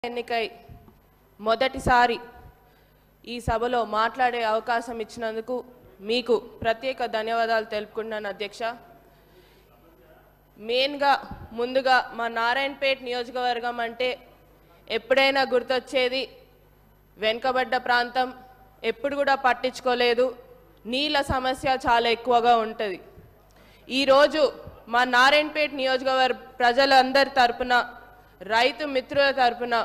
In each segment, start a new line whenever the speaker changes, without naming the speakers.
ఎన్నికై మొదటిసారి ఈ సభలో మాట్లాడే అవకాశం ఇచ్చినందుకు మీకు ప్రత్యేక ధన్యవాదాలు తెలుపుకుంటున్నాను అధ్యక్ష. మెయిన్గా ముందుగా మా నారాయణపేట్ నియోజకవర్గం అంటే ఎప్పుడైనా గుర్తొచ్చేది వెనుకబడ్డ ప్రాంతం, ఎప్పుడు కూడా పట్టించుకోలేదు, నీళ్ళ సమస్య చాలా ఎక్కువగా ఉంటుంది. ఈరోజు మా నారాయణపేట్ నియోజకవర్గ ప్రజలందరి తరపున, రైతు మిత్రుల తరపున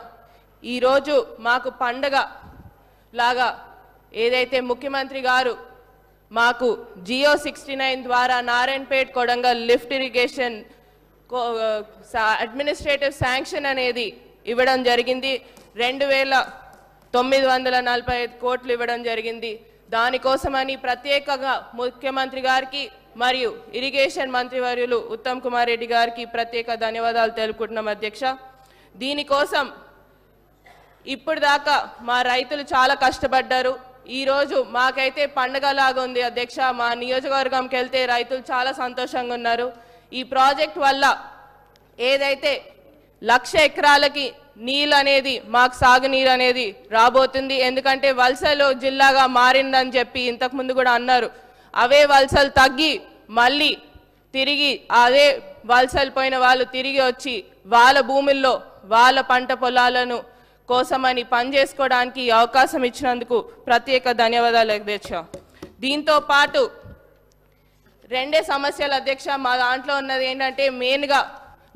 ఈరోజు మాకు పండగ లాగా ఏదైతే ముఖ్యమంత్రి గారు మాకు జియో 69 ద్వారా Narayanpet Kodangal lift irrigation administrative sanction అనేది ఇవ్వడం జరిగింది. 2,945 కోట్లు ఇవ్వడం జరిగింది. దానికోసమని ప్రత్యేకంగా ముఖ్యమంత్రి గారికి మరియు ఇరిగేషన్ మంత్రివర్యులు ఉత్తమ్ కుమార్ రెడ్డి గారికి ప్రత్యేక ధన్యవాదాలు తెలుపుకుంటున్నాం అధ్యక్ష. దీనికోసం ఇప్పుడు దాకా మా రైతులు చాలా కష్టపడ్డారు. ఈరోజు మాకైతే పండగలాగా ఉంది అధ్యక్ష. మా నియోజకవర్గంకి వెళ్తే రైతులు చాలా సంతోషంగా ఉన్నారు. ఈ ప్రాజెక్ట్ వల్ల ఏదైతే 1,00,000 ఎకరాలకి నీళ్ళు అనేది, మాకు సాగునీరు అనేది రాబోతుంది. ఎందుకంటే వలసలు జిల్లాగా మారిందని చెప్పి ఇంతకుముందు కూడా అన్నారు. అవే వలసలు తగ్గి మళ్ళీ తిరిగి అదే వలసలు పోయిన వాళ్ళు తిరిగి వచ్చి వాళ్ళ భూముల్లో వాళ్ళ పంట పొలాలను కోసమని పనిచేసుకోవడానికి అవకాశం ఇచ్చినందుకు ప్రత్యేక ధన్యవాదాలు అధ్యక్ష. దీంతో పాటు రెండే సమస్యలు అధ్యక్ష. మా దాంట్లో ఉన్నది ఏంటంటే మెయిన్గా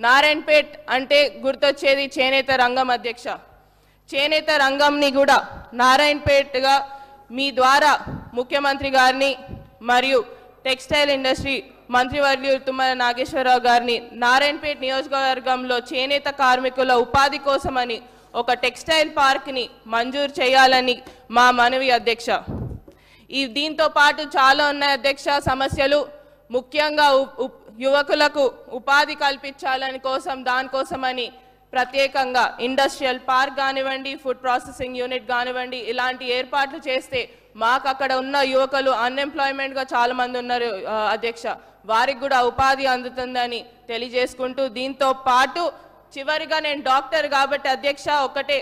నారాయణపేట్ అంటే గుర్తొచ్చేది చేనేత రంగం అధ్యక్ష. చేనేత రంగంని కూడా నారాయణపేట్గా మీ ద్వారా ముఖ్యమంత్రి గారిని మరియు టెక్స్టైల్ ఇండస్ట్రీ మంత్రివర్యులు తుమ్మల నాగేశ్వరరావు గారిని నారాయణపేట్ నియోజకవర్గంలో చేనేత కార్మికుల ఉపాధి కోసమని ఒక టెక్స్టైల్ పార్క్ని మంజూరు చేయాలని మా మనవి అధ్యక్ష. దీంతో పాటు చాలా ఉన్నాయి అధ్యక్ష సమస్యలు. ముఖ్యంగా యువకులకు ఉపాధి కల్పించాలని దానికోసమని ప్రత్యేకంగా ఇండస్ట్రియల్ పార్క్ కానివ్వండి, ఫుడ్ ప్రాసెసింగ్ యూనిట్ కానివ్వండి, ఇలాంటి ఏర్పాట్లు చేస్తే మాకు అక్కడ ఉన్న యువకులు అన్ఎంప్లాయ్మెంట్గా చాలా మంది ఉన్నారు అధ్యక్ష, వారికి కూడా ఉపాధి అందుతుందని తెలియజేసుకుంటూ, దీంతో పాటు చివరిగా నేను డాక్టర్ కాబట్టి అధ్యక్ష ఒకటే,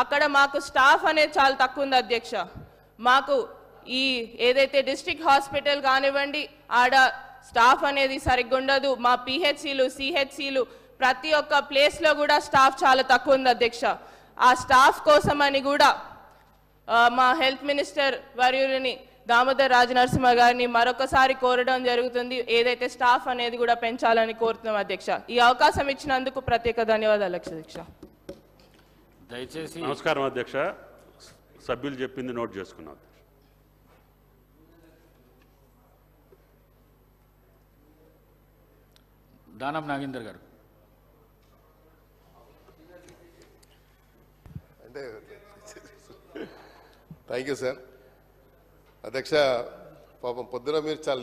అక్కడ మాకు స్టాఫ్ అనేది చాలా తక్కువ ఉంది అధ్యక్ష. మాకు ఈ ఏదైతే డిస్ట్రిక్ట్ హాస్పిటల్ కానివ్వండి ఆడ స్టాఫ్ అనేది సరిగ్గా ఉండదు. మా పిహెచ్సిలు సిహెచ్సిలు ప్రతి ఒక్క ప్లేస్లో కూడా స్టాఫ్ చాలా తక్కువ ఉంది అధ్యక్ష. ఆ స్టాఫ్ కోసమని కూడా మా హెల్త్ మినిస్టర్ వర్యులని దామోదర్ రాజనరసింహ గారిని మరొకసారి కోరడం జరుగుతుంది. ఏదైతే స్టాఫ్ అనేది కూడా పెంచాలని కోరుతున్నాం అధ్యక్ష. ఈ అవకాశం ఇచ్చినందుకు ప్రత్యేక ధన్యవాదాలు అధ్యక్ష.
దయచేసి
నమస్కారం అధ్యక్ష. సభ్యులు చెప్పింది నోట్ చేసుకున్నాం.
దానం నాగేందర్ గారు.
అంటే థ్యాంక్ యూ సార్. అధ్యక్ష పాపం పొద్దున మీరు చాలా